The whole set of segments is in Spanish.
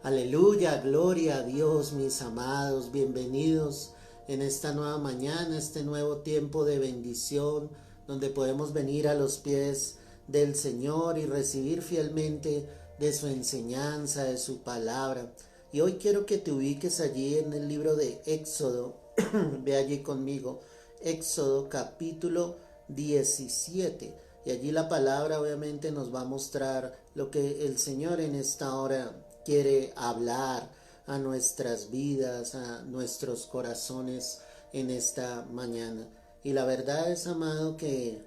Aleluya, gloria a Dios, mis amados, bienvenidos en esta nueva mañana, este nuevo tiempo de bendición, donde podemos venir a los pies del Señor y recibir fielmente de su enseñanza, de su palabra. Y hoy quiero que te ubiques allí en el libro de Éxodo, ve allí conmigo, Éxodo capítulo 17. Y allí la palabra obviamente nos va a mostrar lo que el Señor en esta hora quiere hablar a nuestras vidas, a nuestros corazones en esta mañana. Y la verdad es, amado, que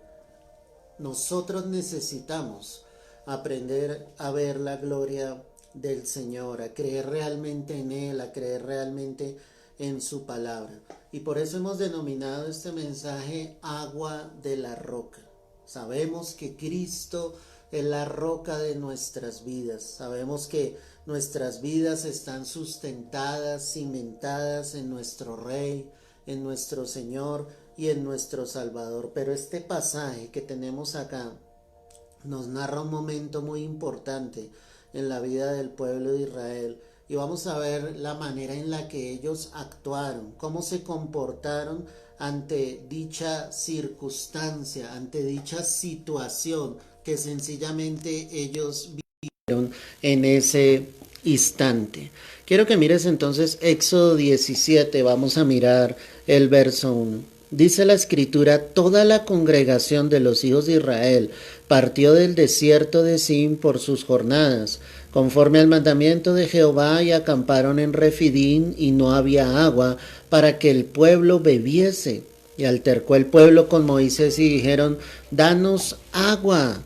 nosotros necesitamos aprender a ver la gloria del Señor, a creer realmente en Él, a creer realmente en su palabra. Y por eso hemos denominado este mensaje agua de la roca. Sabemos que Cristo es la roca de nuestras vidas. Sabemos que nuestras vidas están sustentadas, cimentadas en nuestro Rey, en nuestro Señor y en nuestro Salvador. Pero este pasaje que tenemos acá nos narra un momento muy importante en la vida del pueblo de Israel. Y vamos a ver la manera en la que ellos actuaron, cómo se comportaron ante dicha circunstancia, ante dicha situación que sencillamente ellos vivieron en ese instante. Quiero que mires entonces Éxodo 17, vamos a mirar el verso 1. Dice la escritura: toda la congregación de los hijos de Israel partió del desierto de Sin por sus jornadas, conforme al mandamiento de Jehová, y acamparon en Refidín, y no había agua para que el pueblo bebiese. Y altercó el pueblo con Moisés y dijeron: danos agua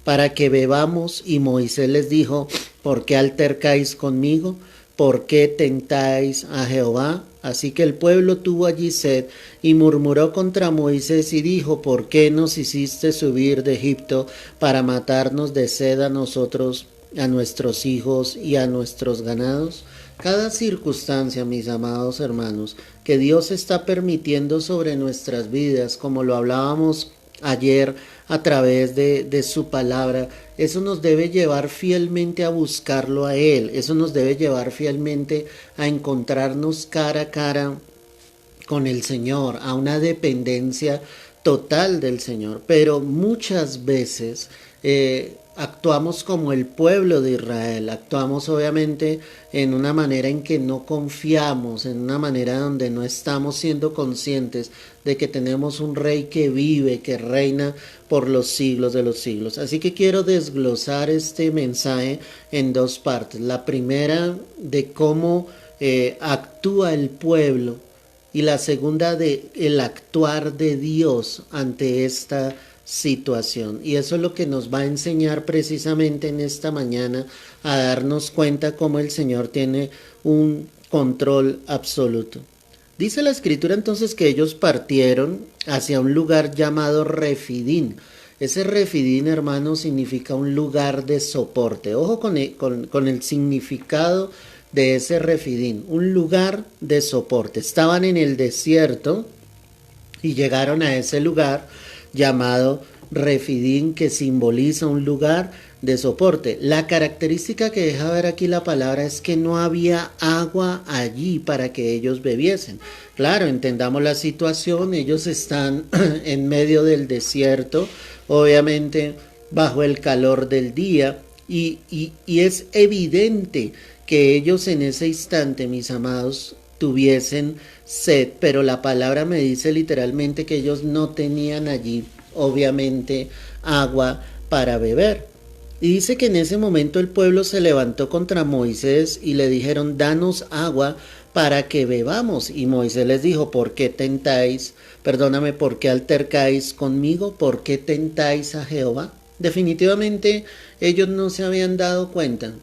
para que bebamos. Y Moisés les dijo: ¿por qué altercáis conmigo? ¿Por qué tentáis a Jehová? Así que el pueblo tuvo allí sed y murmuró contra Moisés y dijo: ¿por qué nos hiciste subir de Egipto para matarnos de sed a nosotros, a nuestros hijos y a nuestros ganados? Cada circunstancia, mis amados hermanos, que Dios está permitiendo sobre nuestras vidas, como lo hablábamos ayer a través de su palabra, eso nos debe llevar fielmente a buscarlo a Él, eso nos debe llevar fielmente a encontrarnos cara a cara con el Señor, a una dependencia total del Señor. Pero muchas veces actuamos como el pueblo de Israel, actuamos obviamente en una manera en que no confiamos, en una manera donde no estamos siendo conscientes de que tenemos un rey que vive, que reina por los siglos de los siglos. Así que quiero desglosar este mensaje en dos partes. La primera, de cómo actúa el pueblo, y la segunda, de el actuar de Dios ante esta situación. Y eso es lo que nos va a enseñar precisamente en esta mañana, a darnos cuenta cómo el Señor tiene un control absoluto. Dice la escritura entonces que ellos partieron hacia un lugar llamado Refidín. Ese Refidín, hermano, significa un lugar de soporte. Ojo con el significado de ese Refidín, un lugar de soporte. Estaban en el desierto y llegaron a ese lugar llamado Refidín, que simboliza un lugar de soporte. La característica que deja ver aquí la palabra es que no había agua allí para que ellos bebiesen. Claro, entendamos la situación, ellos están en medio del desierto, obviamente bajo el calor del día, y es evidente que ellos en ese instante, mis amados, tuviesen sed, pero la palabra me dice literalmente que ellos no tenían allí, obviamente, agua para beber. Y dice que en ese momento el pueblo se levantó contra Moisés y le dijeron: danos agua para que bebamos. Y Moisés les dijo: ¿por qué tentáis, por qué altercáis conmigo? ¿Por qué tentáis a Jehová? Definitivamente ellos no se habían dado cuenta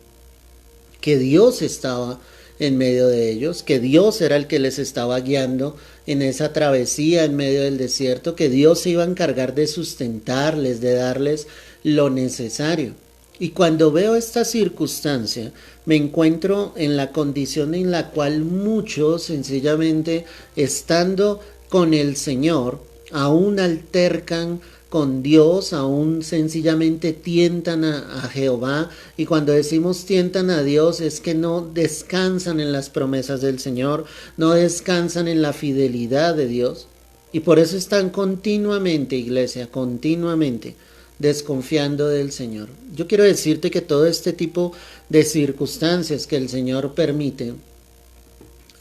que Dios estaba en medio de ellos, que Dios era el que les estaba guiando en esa travesía en medio del desierto, que Dios se iba a encargar de sustentarles, de darles lo necesario. Y cuando veo esta circunstancia, me encuentro en la condición en la cual muchos, sencillamente, estando con el Señor, aún altercan con Dios, aún sencillamente tientan a Jehová. Y cuando decimos tientan a Dios es que no descansan en las promesas del Señor, no descansan en la fidelidad de Dios. Y por eso están continuamente, iglesia, continuamente desconfiando del Señor. Yo quiero decirte que todo este tipo de circunstancias que el Señor permite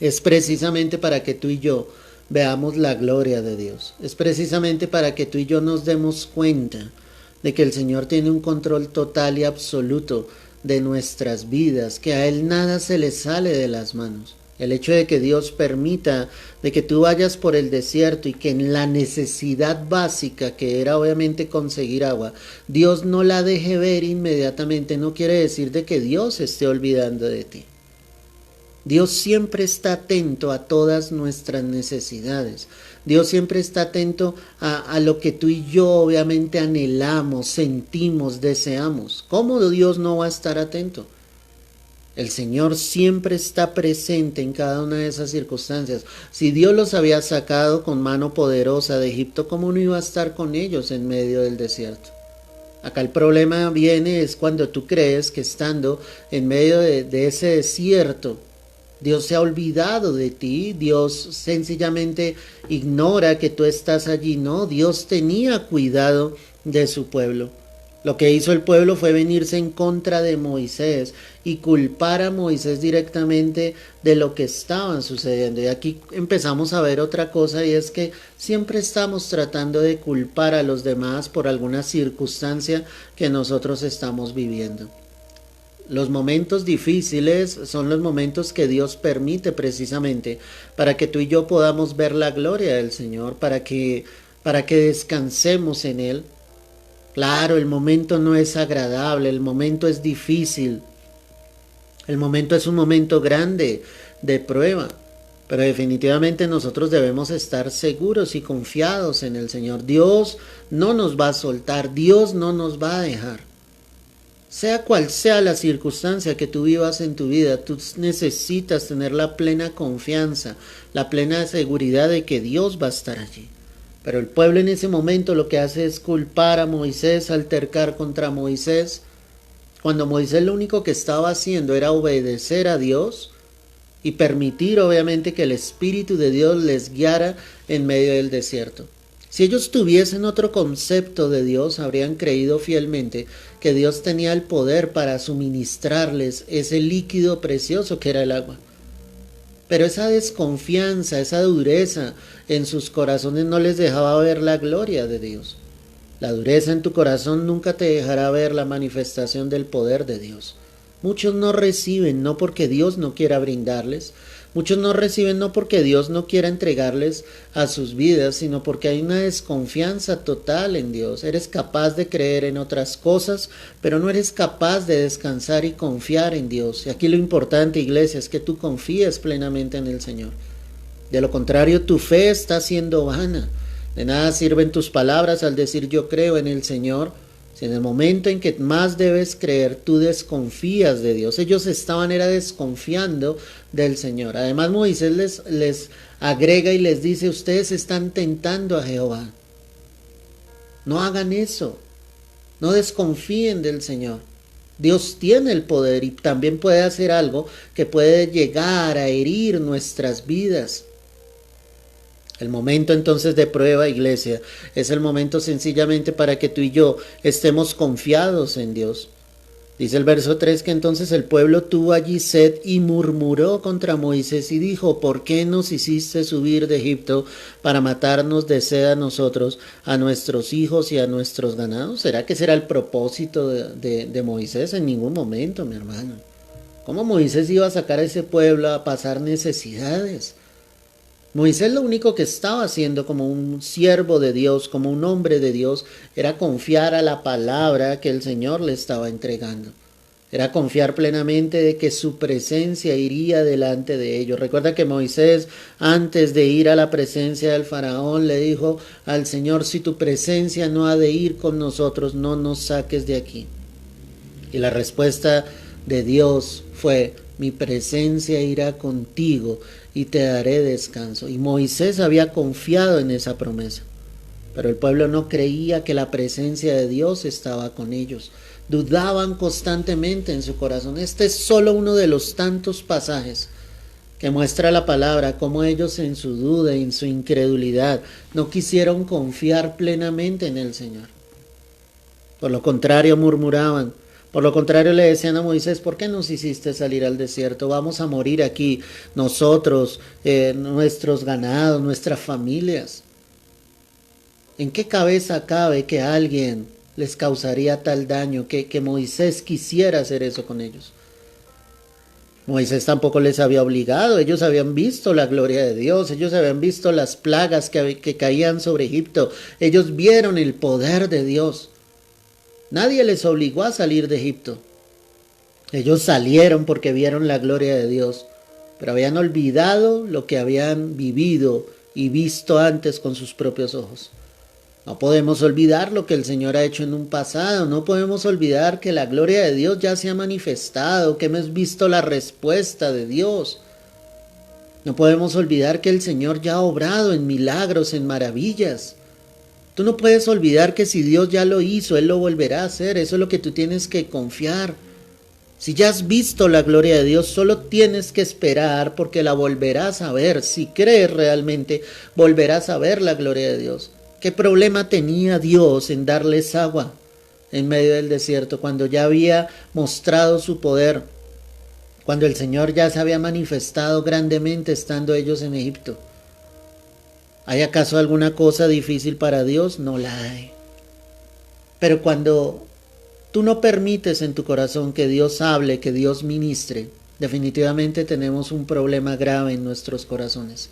es precisamente para que tú y yo veamos la gloria de Dios. Es precisamente para que tú y yo nos demos cuenta de que el Señor tiene un control total y absoluto de nuestras vidas, que a Él nada se le sale de las manos. El hecho de que Dios permita de que tú vayas por el desierto y que en la necesidad básica, que era obviamente conseguir agua, Dios no la deje ver inmediatamente, no quiere decir de que Dios se esté olvidando de ti. Dios siempre está atento a todas nuestras necesidades. Dios siempre está atento a lo que tú y yo obviamente anhelamos, sentimos, deseamos. ¿Cómo Dios no va a estar atento? El Señor siempre está presente en cada una de esas circunstancias. Si Dios los había sacado con mano poderosa de Egipto, ¿cómo no iba a estar con ellos en medio del desierto? Acá el problema viene es cuando tú crees que estando en medio de ese desierto, Dios se ha olvidado de ti, Dios sencillamente ignora que tú estás allí. No, Dios tenía cuidado de su pueblo. Lo que hizo el pueblo fue venirse en contra de Moisés y culpar a Moisés directamente de lo que estaba sucediendo. Y aquí empezamos a ver otra cosa, y es que siempre estamos tratando de culpar a los demás por alguna circunstancia que nosotros estamos viviendo. Los momentos difíciles son los momentos que Dios permite precisamente para que tú y yo podamos ver la gloria del Señor, para que descansemos en Él. Claro, el momento no es agradable, el momento es difícil, el momento es un momento grande de prueba, pero definitivamente nosotros debemos estar seguros y confiados en el Señor. Dios no nos va a soltar, Dios no nos va a dejar. Sea cual sea la circunstancia que tú vivas en tu vida, tú necesitas tener la plena confianza, la plena seguridad de que Dios va a estar allí. Pero el pueblo en ese momento lo que hace es culpar a Moisés, altercar contra Moisés, cuando Moisés lo único que estaba haciendo era obedecer a Dios y permitir obviamente que el Espíritu de Dios les guiara en medio del desierto. Si ellos tuviesen otro concepto de Dios, habrían creído fielmente que Dios tenía el poder para suministrarles ese líquido precioso que era el agua. Pero esa desconfianza, esa dureza en sus corazones no les dejaba ver la gloria de Dios. La dureza en tu corazón nunca te dejará ver la manifestación del poder de Dios. Muchos no reciben, no porque Dios no quiera brindarles. Muchos no reciben no porque Dios no quiera entregarles a sus vidas, sino porque hay una desconfianza total en Dios. Eres capaz de creer en otras cosas, pero no eres capaz de descansar y confiar en Dios. Y aquí lo importante, iglesia, es que tú confíes plenamente en el Señor. De lo contrario, tu fe está siendo vana. De nada sirven tus palabras al decir yo creo en el Señor, si en el momento en que más debes creer, tú desconfías de Dios. Ellos estaban desconfiando del Señor. Además, Moisés les agrega y les dice, ustedes están tentando a Jehová. No hagan eso. No desconfíen del Señor. Dios tiene el poder y también puede hacer algo que puede llegar a herir nuestras vidas. El momento entonces de prueba, iglesia, es el momento sencillamente para que tú y yo estemos confiados en Dios. Dice el verso 3 que entonces el pueblo tuvo allí sed y murmuró contra Moisés y dijo, ¿por qué nos hiciste subir de Egipto para matarnos de sed a nosotros, a nuestros hijos y a nuestros ganados? ¿Será que será el propósito de Moisés? En ningún momento, mi hermano. ¿Cómo Moisés iba a sacar a ese pueblo a pasar necesidades? Moisés lo único que estaba haciendo como un siervo de Dios, como un hombre de Dios, era confiar a la palabra que el Señor le estaba entregando. Era confiar plenamente de que su presencia iría delante de ellos. Recuerda que Moisés, antes de ir a la presencia del faraón, le dijo al Señor, si tu presencia no ha de ir con nosotros, no nos saques de aquí. Y la respuesta de Dios fue, mi presencia irá contigo y te daré descanso. Y Moisés había confiado en esa promesa. Pero el pueblo no creía que la presencia de Dios estaba con ellos. Dudaban constantemente en su corazón. Este es solo uno de los tantos pasajes que muestra la palabra, cómo ellos en su duda y en su incredulidad no quisieron confiar plenamente en el Señor. Por lo contrario, murmuraban. Por lo contrario, le decían a Moisés: ¿por qué nos hiciste salir al desierto? Vamos a morir aquí nosotros, nuestros ganados, nuestras familias. ¿En qué cabeza cabe que alguien les causaría tal daño, que Moisés quisiera hacer eso con ellos? Moisés tampoco les había obligado. Ellos habían visto la gloria de Dios, ellos habían visto las plagas que caían sobre Egipto, ellos vieron el poder de Dios. Nadie les obligó a salir de Egipto. Ellos salieron porque vieron la gloria de Dios, pero habían olvidado lo que habían vivido y visto antes con sus propios ojos. No podemos olvidar lo que el Señor ha hecho en un pasado. No podemos olvidar que la gloria de Dios ya se ha manifestado, que hemos visto la respuesta de Dios. No podemos olvidar que el Señor ya ha obrado en milagros, en maravillas. Tú no puedes olvidar que si Dios ya lo hizo, Él lo volverá a hacer. Eso es lo que tú tienes que confiar. Si ya has visto la gloria de Dios, solo tienes que esperar, porque la volverás a ver. Si crees realmente, volverás a ver la gloria de Dios. ¿Qué problema tenía Dios en darles agua en medio del desierto, cuando ya había mostrado su poder, cuando el Señor ya se había manifestado grandemente estando ellos en Egipto? ¿Hay acaso alguna cosa difícil para Dios? No la hay. Pero cuando tú no permites en tu corazón que Dios hable, que Dios ministre, definitivamente tenemos un problema grave en nuestros corazones.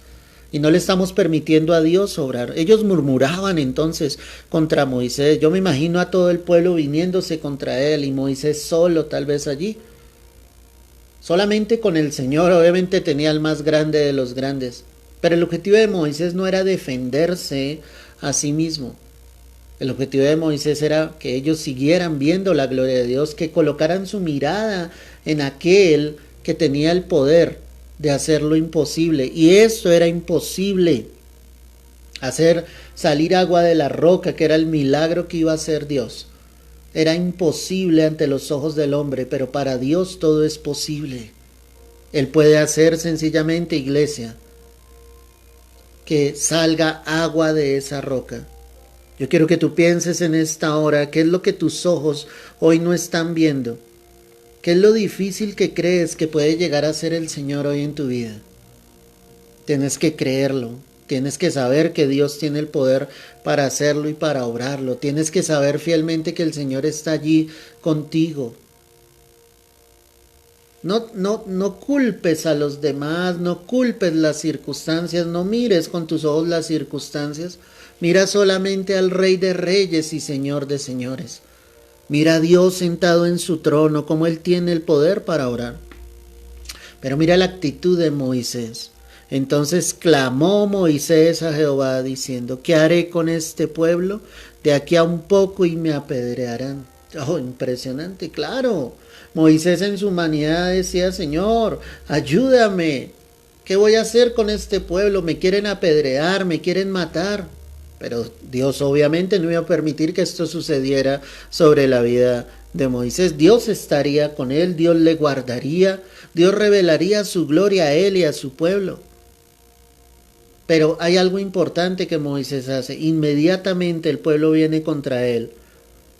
Y no le estamos permitiendo a Dios obrar. Ellos murmuraban entonces contra Moisés. Yo me imagino a todo el pueblo viniéndose contra él y Moisés solo tal vez allí. Solamente con el Señor, obviamente tenía el más grande de los grandes. Pero el objetivo de Moisés no era defenderse a sí mismo. El objetivo de Moisés era que ellos siguieran viendo la gloria de Dios, que colocaran su mirada en aquel que tenía el poder de hacer lo imposible. Y esto era imposible. Hacer salir agua de la roca, que era el milagro que iba a hacer Dios. Era imposible ante los ojos del hombre, pero para Dios todo es posible. Él puede hacer sencillamente, iglesia, que salga agua de esa roca. Yo quiero que tú pienses en esta hora, ¿qué es lo que tus ojos hoy no están viendo? ¿Qué es lo difícil que crees que puede llegar a ser el Señor hoy en tu vida? Tienes que creerlo. Tienes que saber que Dios tiene el poder para hacerlo y para obrarlo. Tienes que saber fielmente que el Señor está allí contigo. No culpes a los demás, no culpes las circunstancias, no mires con tus ojos las circunstancias. Mira solamente al Rey de Reyes y Señor de Señores. Mira a Dios sentado en su trono, como Él tiene el poder para orar. Pero mira la actitud de Moisés. Entonces clamó Moisés a Jehová diciendo: ¿qué haré con este pueblo? De aquí a un poco y me apedrearán. Oh, impresionante, claro. Moisés en su humanidad decía: Señor, ayúdame. ¿Qué voy a hacer con este pueblo? Me quieren apedrear, me quieren matar. Pero Dios obviamente no iba a permitir que esto sucediera sobre la vida de Moisés. Dios estaría con él, Dios le guardaría, Dios revelaría su gloria a él y a su pueblo. Pero hay algo importante que Moisés hace. Inmediatamente el pueblo viene contra él.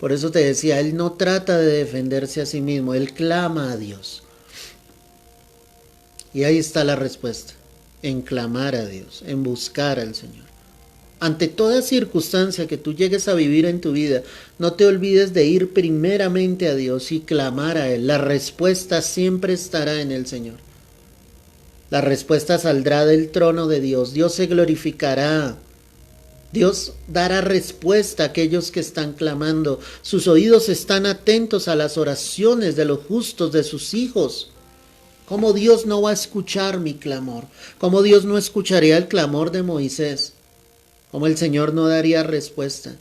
Por eso te decía, él no trata de defenderse a sí mismo, él clama a Dios. Y ahí está la respuesta, en clamar a Dios, en buscar al Señor. Ante toda circunstancia que tú llegues a vivir en tu vida, no te olvides de ir primeramente a Dios y clamar a Él. La respuesta siempre estará en el Señor. La respuesta saldrá del trono de Dios. Dios se glorificará. Dios dará respuesta a aquellos que están clamando. Sus oídos están atentos a las oraciones de los justos, de sus hijos. ¿Cómo Dios no va a escuchar mi clamor? ¿Cómo Dios no escucharía el clamor de Moisés? ¿Cómo el Señor no daría respuesta?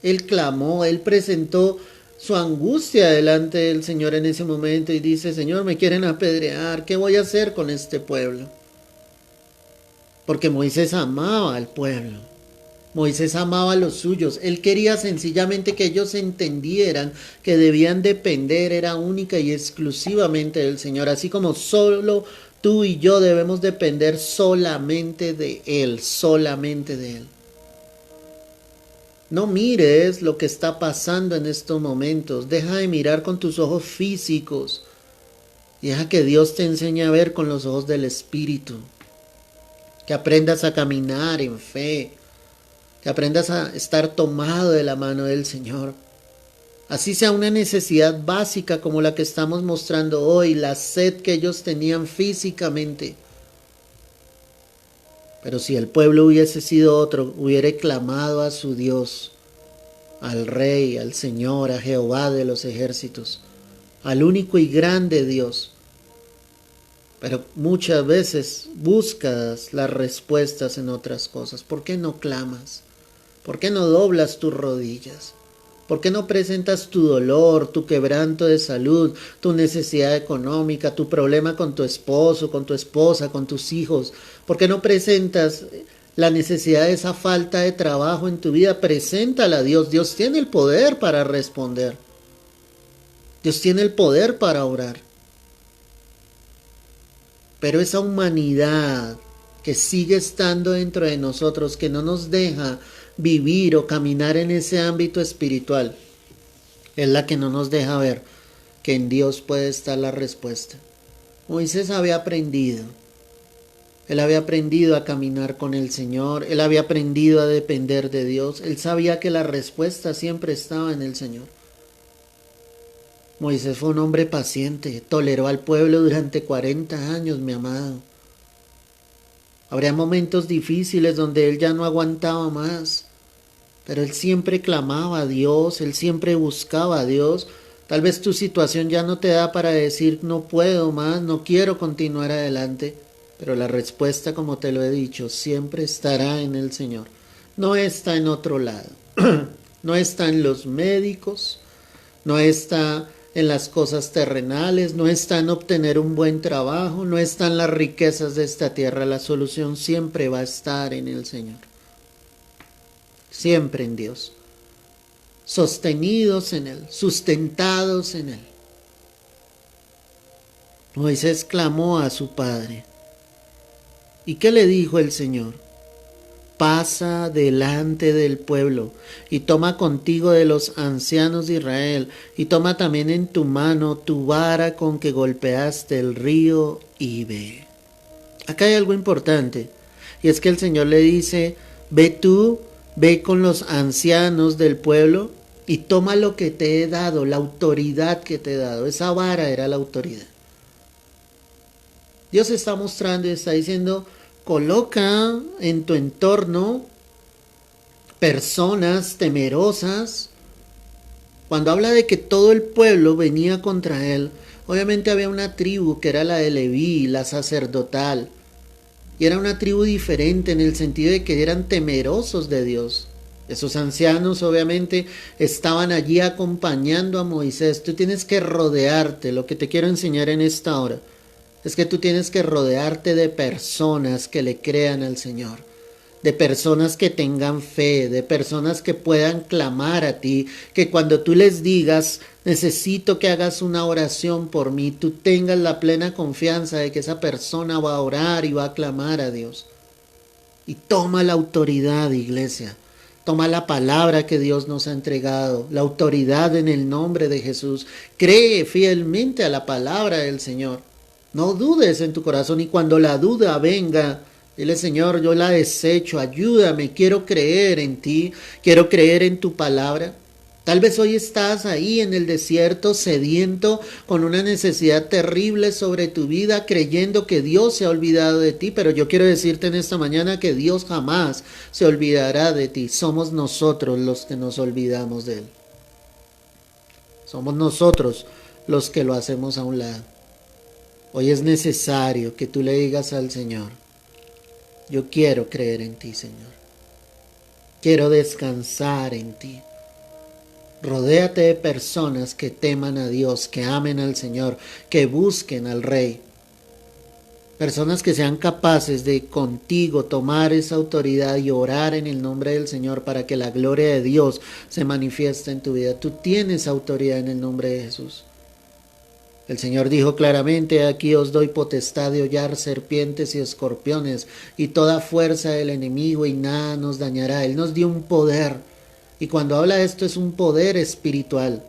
Él clamó, él presentó su angustia delante del Señor en ese momento y dice: Señor, me quieren apedrear, ¿qué voy a hacer con este pueblo? Porque Moisés amaba al pueblo. Moisés amaba a los suyos. Él quería sencillamente que ellos entendieran que debían depender, era única y exclusivamente del Señor, así como solo tú y yo debemos depender solamente de Él, solamente de Él. No mires lo que está pasando en estos momentos. Deja de mirar con tus ojos físicos. Deja que Dios te enseñe a ver con los ojos del Espíritu. Que aprendas a caminar en fe. Que aprendas a estar tomado de la mano del Señor. Así sea una necesidad básica como la que estamos mostrando hoy, la sed que ellos tenían físicamente. Pero si el pueblo hubiese sido otro, hubiera clamado a su Dios, al Rey, al Señor, a Jehová de los ejércitos, al único y grande Dios. Pero muchas veces buscas las respuestas en otras cosas. ¿Por qué no clamas? ¿Por qué no doblas tus rodillas? ¿Por qué no presentas tu dolor, tu quebranto de salud, tu necesidad económica, tu problema con tu esposo, con tu esposa, con tus hijos? ¿Por qué no presentas la necesidad de esa falta de trabajo en tu vida? Preséntala a Dios. Dios tiene el poder para responder. Dios tiene el poder para orar. Pero esa humanidad que sigue estando dentro de nosotros, que no nos deja vivir o caminar en ese ámbito espiritual, es la que no nos deja ver que en Dios puede estar la respuesta. Moisés había aprendido. Él había aprendido a caminar con el Señor. Él había aprendido a depender de Dios. Él sabía que la respuesta siempre estaba en el Señor. Moisés fue un hombre paciente. Toleró al pueblo durante 40 años, mi amado. Habría momentos difíciles donde él ya no aguantaba más. Pero él siempre clamaba a Dios. Él siempre buscaba a Dios. Tal vez tu situación ya no te da para decir no puedo más, no quiero continuar adelante. Pero la respuesta, como te lo he dicho, siempre estará en el Señor. No está en otro lado. No está en los médicos. No está en las cosas terrenales. No está en obtener un buen trabajo. No está en las riquezas de esta tierra. La solución siempre va a estar en el Señor. Siempre en Dios. Sostenidos en Él. Sustentados en Él. Moisés clamó a su padre. ¿Y qué le dijo el Señor? Pasa delante del pueblo y toma contigo de los ancianos de Israel y toma también en tu mano tu vara con que golpeaste el río y ve. Acá hay algo importante y es que el Señor le dice, ve tú, ve con los ancianos del pueblo y toma lo que te he dado, la autoridad que te he dado. Esa vara era la autoridad. Dios está mostrando y está diciendo, coloca en tu entorno personas temerosas. Cuando habla de que todo el pueblo venía contra él, obviamente había una tribu que era la de Leví, la sacerdotal. Y era una tribu diferente en el sentido de que eran temerosos de Dios. Esos ancianos obviamente estaban allí acompañando a Moisés. Tú tienes que rodearte, lo que te quiero enseñar en esta hora. Es que tú tienes que rodearte de personas que le crean al Señor, de personas que tengan fe, de personas que puedan clamar a ti, que cuando tú les digas, necesito que hagas una oración por mí, tú tengas la plena confianza de que esa persona va a orar y va a clamar a Dios. Y toma la autoridad, iglesia. Toma la palabra que Dios nos ha entregado, la autoridad en el nombre de Jesús. Cree fielmente a la palabra del Señor. No dudes en tu corazón y cuando la duda venga, dile Señor, yo la desecho, ayúdame, quiero creer en ti, quiero creer en tu palabra. Tal vez hoy estás ahí en el desierto sediento con una necesidad terrible sobre tu vida creyendo que Dios se ha olvidado de ti, pero yo quiero decirte en esta mañana que Dios jamás se olvidará de ti. Somos nosotros los que nos olvidamos de Él. Somos nosotros los que lo hacemos a un lado. Hoy es necesario que tú le digas al Señor, yo quiero creer en ti, Señor. Quiero descansar en ti. Rodéate de personas que teman a Dios, que amen al Señor, que busquen al Rey. Personas que sean capaces de contigo tomar esa autoridad y orar en el nombre del Señor para que la gloria de Dios se manifieste en tu vida. Tú tienes autoridad en el nombre de Jesús. El Señor dijo claramente: aquí os doy potestad de hollar serpientes y escorpiones y toda fuerza del enemigo, y nada nos dañará. Él nos dio un poder, y cuando habla de esto es un poder espiritual,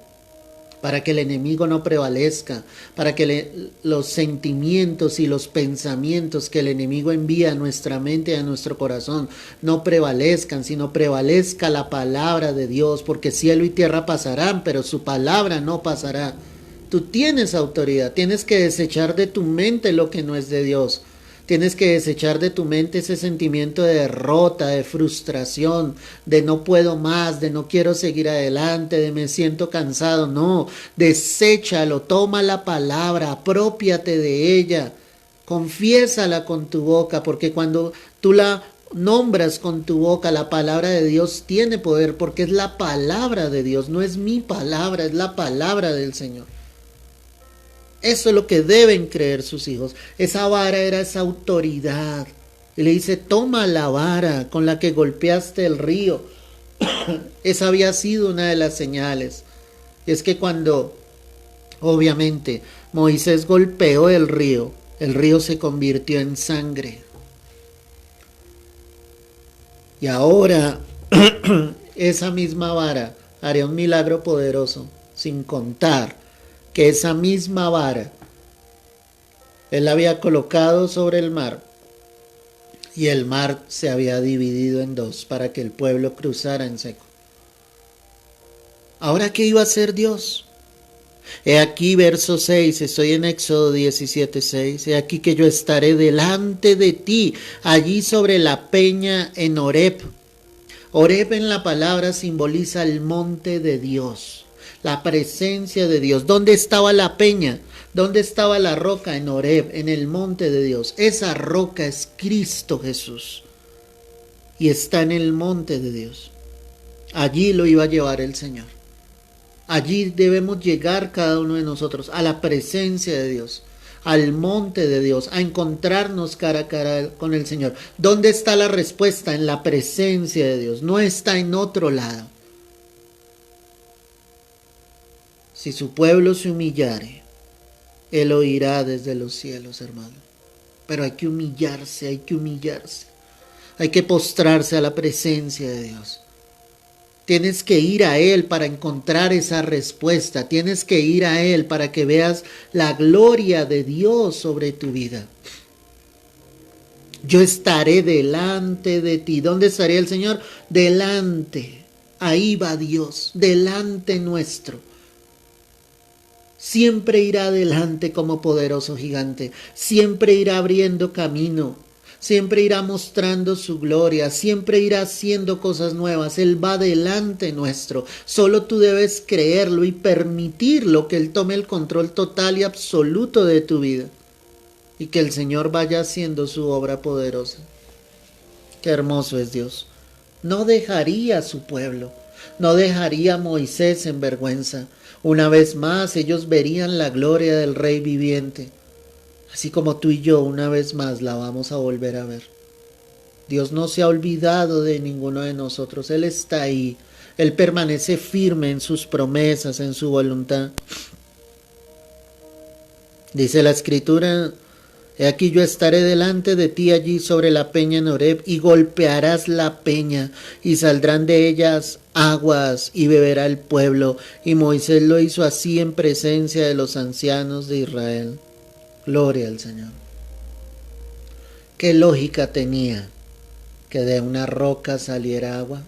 para que el enemigo no prevalezca, para que los sentimientos y los pensamientos que el enemigo envía a nuestra mente y a nuestro corazón no prevalezcan, sino prevalezca la palabra de Dios, porque cielo y tierra pasarán, pero su palabra no pasará. Tú tienes autoridad, tienes que desechar de tu mente lo que no es de Dios. Tienes que desechar de tu mente ese sentimiento de derrota, de frustración, de no puedo más, de no quiero seguir adelante, de me siento cansado. No, deséchalo, toma la palabra, aprópiate de ella, confiésala con tu boca, porque cuando tú la nombras con tu boca, la palabra de Dios tiene poder, porque es la palabra de Dios, no es mi palabra, es la palabra del Señor. Eso es lo que deben creer sus hijos. Esa vara era esa autoridad. Y le dice: toma la vara con la que golpeaste el río. Esa había sido una de las señales. Y es que cuando, obviamente, Moisés golpeó el río se convirtió en sangre. Y ahora, esa misma vara haría un milagro poderoso, sin contar que esa misma vara él la había colocado sobre el mar, y el mar se había dividido en dos para que el pueblo cruzara en seco. ¿Ahora qué iba a hacer Dios? He aquí, verso 6, estoy en Éxodo 17:6. He aquí que yo estaré delante de ti, allí sobre la peña en Horeb. Horeb en la palabra simboliza el monte de Dios, la presencia de Dios. ¿Dónde estaba la peña? ¿Dónde estaba la roca? En Horeb, en el monte de Dios. Esa roca es Cristo Jesús, y está en el monte de Dios. Allí lo iba a llevar el Señor. Allí debemos llegar cada uno de nosotros, a la presencia de Dios, al monte de Dios, a encontrarnos cara a cara con el Señor. ¿Dónde está la respuesta? En la presencia de Dios, no está en otro lado. Si su pueblo se humillare, Él oirá desde los cielos, hermano. Pero hay que humillarse, hay que humillarse. Hay que postrarse a la presencia de Dios. Tienes que ir a Él para encontrar esa respuesta. Tienes que ir a Él para que veas la gloria de Dios sobre tu vida. Yo estaré delante de ti. ¿Dónde estaría el Señor? Delante. Ahí va Dios, delante nuestro. Siempre irá adelante como poderoso gigante. Siempre irá abriendo camino. Siempre irá mostrando su gloria, siempre irá haciendo cosas nuevas. Él va delante nuestro. Solo tú debes creerlo y permitirlo, que Él tome el control total y absoluto de tu vida. Y que el Señor vaya haciendo su obra poderosa. Qué hermoso es Dios. No dejaría a su pueblo. No dejaría a Moisés en vergüenza. Una vez más ellos verían la gloria del Rey viviente. Así como tú y yo una vez más la vamos a volver a ver. Dios no se ha olvidado de ninguno de nosotros. Él está ahí. Él permanece firme en sus promesas, en su voluntad. Dice la Escritura: he aquí yo estaré delante de ti allí sobre la peña en Horeb, y golpearás la peña, y saldrán de ellas aguas, y beberá el pueblo. Y Moisés lo hizo así en presencia de los ancianos de Israel. Gloria al Señor. ¿Qué lógica tenía que de una roca saliera agua?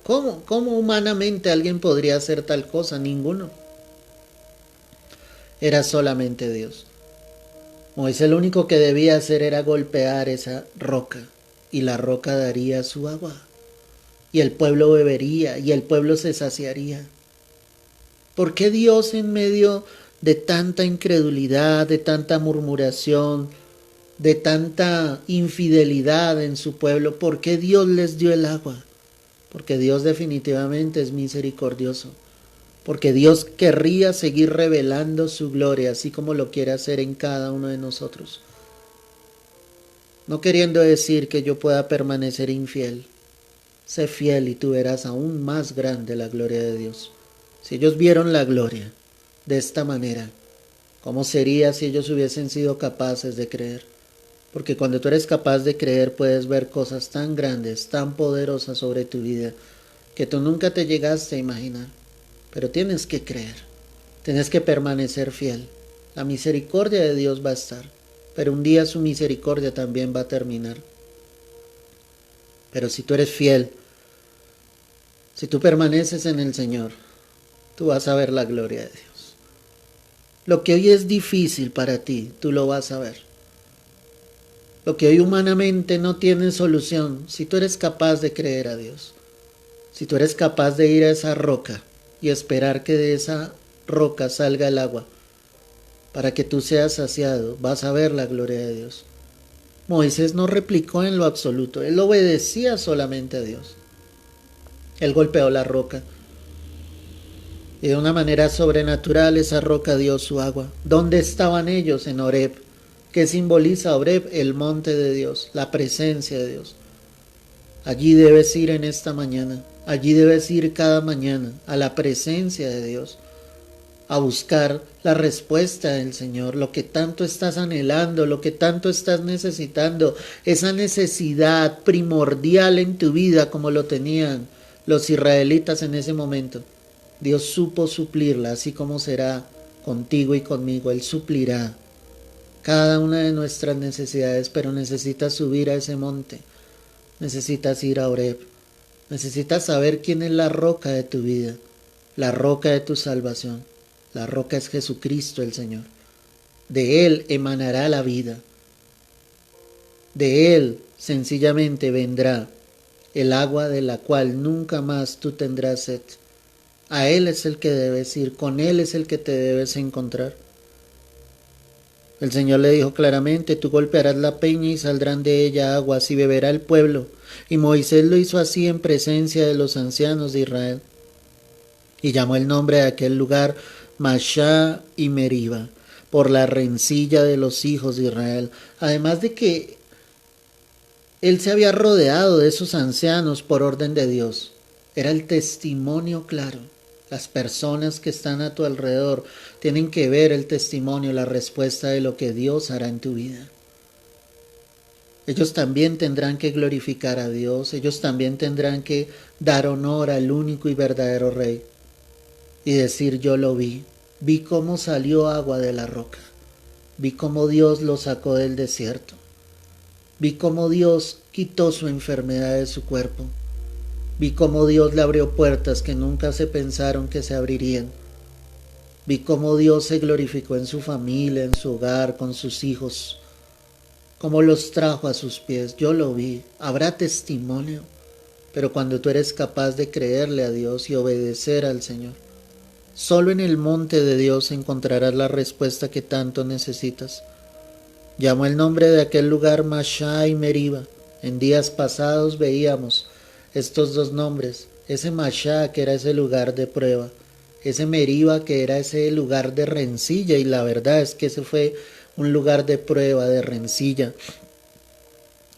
¿Cómo humanamente alguien podría hacer tal cosa? Ninguno. Era solamente Dios. Moisés lo único que debía hacer era golpear esa roca, y la roca daría su agua, y el pueblo bebería, y el pueblo se saciaría. ¿Por qué Dios, en medio de tanta incredulidad, de tanta murmuración, de tanta infidelidad en su pueblo, por qué Dios les dio el agua? Porque Dios definitivamente es misericordioso. Porque Dios querría seguir revelando su gloria, así como lo quiere hacer en cada uno de nosotros. no queriendo decir que yo pueda permanecer infiel. Sé fiel y tú verás aún más grande la gloria de Dios. Si ellos vieron la gloria de esta manera, ¿cómo sería si ellos hubiesen sido capaces de creer? Porque cuando tú eres capaz de creer puedes ver cosas tan grandes, tan poderosas sobre tu vida, que tú nunca te llegaste a imaginar. Pero tienes que creer, tienes que permanecer fiel. La misericordia de Dios va a estar, pero un día su misericordia también va a terminar. Pero si tú eres fiel, si tú permaneces en el Señor, tú vas a ver la gloria de Dios. Lo que hoy es difícil para ti, tú lo vas a ver. Lo que hoy humanamente no tiene solución, si tú eres capaz de creer a Dios, si tú eres capaz de ir a esa roca y esperar que de esa roca salga el agua, para que tú seas saciado, vas a ver la gloria de Dios. Moisés no replicó en lo absoluto, él obedecía solamente a Dios. Él golpeó la roca y de una manera sobrenatural esa roca dio su agua. ¿Dónde estaban ellos? En Horeb. ¿Qué simboliza Horeb? El monte de Dios, la presencia de Dios. Allí debes ir en esta mañana, allí debes ir cada mañana a la presencia de Dios, a buscar la respuesta del Señor, lo que tanto estás anhelando, lo que tanto estás necesitando, esa necesidad primordial en tu vida como lo tenían los israelitas en ese momento. Dios supo suplirla, así como será contigo y conmigo. Él suplirá cada una de nuestras necesidades, pero necesitas subir a ese monte, necesitas ir a Horeb, necesitas saber quién es la roca de tu vida, la roca de tu salvación. La roca es Jesucristo el Señor. De Él emanará la vida. De Él sencillamente vendrá el agua de la cual nunca más tú tendrás sed. A Él es el que debes ir, con Él es el que te debes encontrar. El Señor le dijo claramente, tú golpearás la peña y saldrán de ella aguas y beberá el pueblo. Y Moisés lo hizo así en presencia de los ancianos de Israel. Y llamó el nombre de aquel lugar Mashá y Meriba, por la rencilla de los hijos de Israel. Además de que él se había rodeado de esos ancianos por orden de Dios. Era el testimonio claro. Las personas que están a tu alrededor tienen que ver el testimonio, la respuesta de lo que Dios hará en tu vida. Ellos también tendrán que glorificar a Dios, ellos también tendrán que dar honor al único y verdadero Rey y decir yo lo vi cómo salió agua de la roca, vi cómo Dios lo sacó del desierto, vi cómo Dios quitó su enfermedad de su cuerpo, vi cómo Dios le abrió puertas que nunca se pensaron que se abrirían, vi cómo Dios se glorificó en su familia, en su hogar, con sus hijos, cómo los trajo a sus pies. Yo lo vi. Habrá testimonio, pero cuando tú eres capaz de creerle a Dios y obedecer al Señor, solo en el monte de Dios encontrarás la respuesta que tanto necesitas. Llamó el nombre de aquel lugar Mashá y Meriba. En días pasados veíamos estos dos nombres, ese Mashá que era ese lugar de prueba, ese Meriba que era ese lugar de rencilla, y la verdad es que ese fue un lugar de prueba, de rencilla.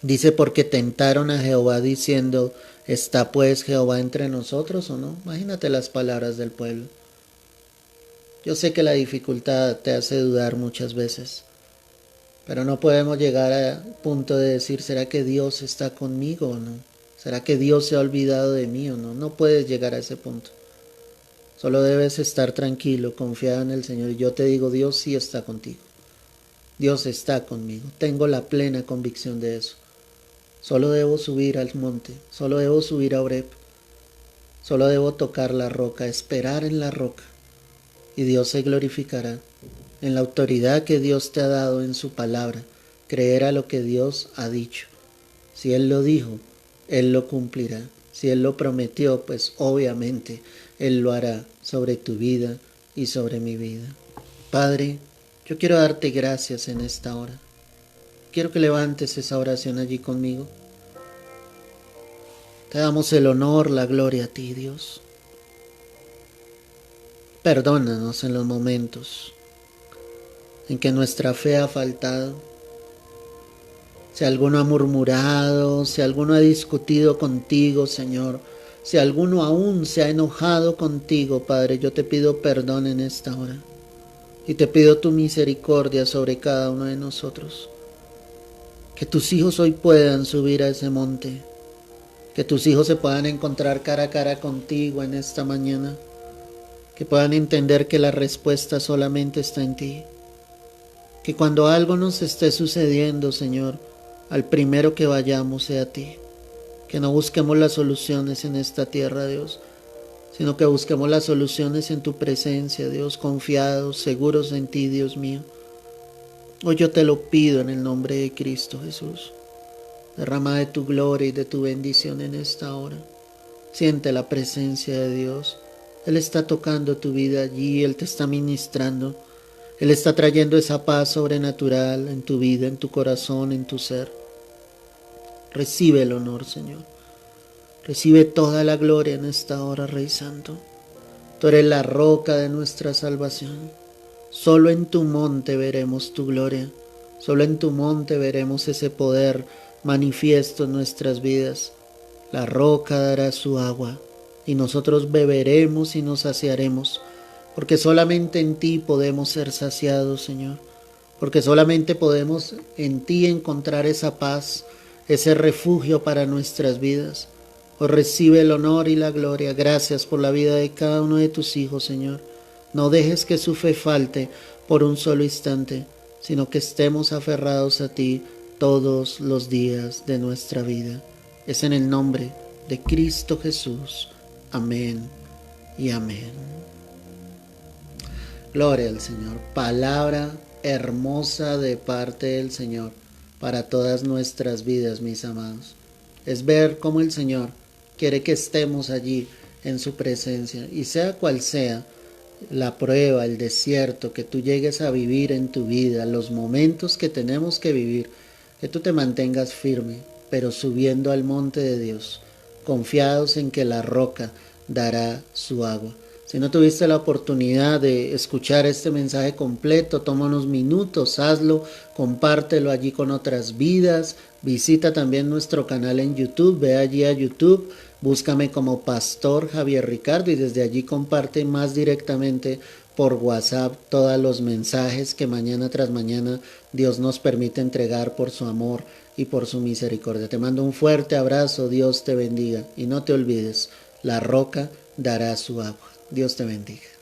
Dice porque tentaron a Jehová diciendo, ¿está pues Jehová entre nosotros o no? Imagínate las palabras del pueblo. Yo sé que la dificultad te hace dudar muchas veces, pero no podemos llegar al punto de decir, ¿será que Dios está conmigo o no? ¿Será que Dios se ha olvidado de mí o no? No puedes llegar a ese punto. Solo debes estar tranquilo, confiado en el Señor. Y yo te digo, Dios sí está contigo. Dios está conmigo. Tengo la plena convicción de eso. Solo debo subir al monte, solo debo subir a Horeb, solo debo tocar la roca, esperar en la roca. Y Dios se glorificará en la autoridad que Dios te ha dado en su palabra. Creer a lo que Dios ha dicho. Si Él lo dijo, Él lo cumplirá. Si Él lo prometió, pues obviamente Él lo hará sobre tu vida y sobre mi vida. Padre, yo quiero darte gracias en esta hora. Quiero que levantes esa oración allí conmigo. Te damos el honor, la gloria a ti, Dios. Perdónanos en los momentos en que nuestra fe ha faltado. Si alguno ha murmurado, si alguno ha discutido contigo, Señor, si alguno aún se ha enojado contigo, Padre, yo te pido perdón en esta hora. Y te pido tu misericordia sobre cada uno de nosotros. Que tus hijos hoy puedan subir a ese monte. Que tus hijos se puedan encontrar cara a cara contigo en esta mañana. Que puedan entender que la respuesta solamente está en ti. Que cuando algo nos esté sucediendo, Señor, al primero que vayamos sea a ti. Que no busquemos las soluciones en esta tierra, Dios, sino que busquemos las soluciones en tu presencia, Dios, confiados, seguros en ti, Dios mío. Hoy yo te lo pido en el nombre de Cristo Jesús. Derrama de tu gloria y de tu bendición en esta hora. Siente la presencia de Dios. Él está tocando tu vida allí, Él te está ministrando. Él está trayendo esa paz sobrenatural en tu vida, en tu corazón, en tu ser. Recibe el honor, Señor. Recibe toda la gloria en esta hora, Rey Santo. Tú eres la roca de nuestra salvación. Solo en tu monte veremos tu gloria. Solo en tu monte veremos ese poder manifiesto en nuestras vidas. La roca dará su agua y nosotros beberemos y nos saciaremos. Porque solamente en ti podemos ser saciados, Señor. Porque solamente podemos en ti encontrar esa paz, ese refugio para nuestras vidas. Os recibe el honor y la gloria. Gracias por la vida de cada uno de tus hijos, Señor. No dejes que su fe falte por un solo instante, sino que estemos aferrados a ti todos los días de nuestra vida. Es en el nombre de Cristo Jesús. Amén y amén. Gloria al Señor. Palabra hermosa de parte del Señor para todas nuestras vidas, mis amados. Es ver cómo el Señor quiere que estemos allí en su presencia, y sea cual sea la prueba, el desierto que tú llegues a vivir en tu vida, los momentos que tenemos que vivir, que tú te mantengas firme, pero subiendo al monte de Dios, confiados en que la roca dará su agua. Si no tuviste la oportunidad de escuchar este mensaje completo, toma unos minutos, hazlo, compártelo allí con otras vidas, visita también nuestro canal en YouTube, ve allí a YouTube, búscame como Pastor Javier Ricardo y desde allí comparte más directamente por WhatsApp todos los mensajes que mañana tras mañana Dios nos permite entregar por su amor y por su misericordia. Te mando un fuerte abrazo, Dios te bendiga y no te olvides, la roca dará su agua. Dios te bendiga.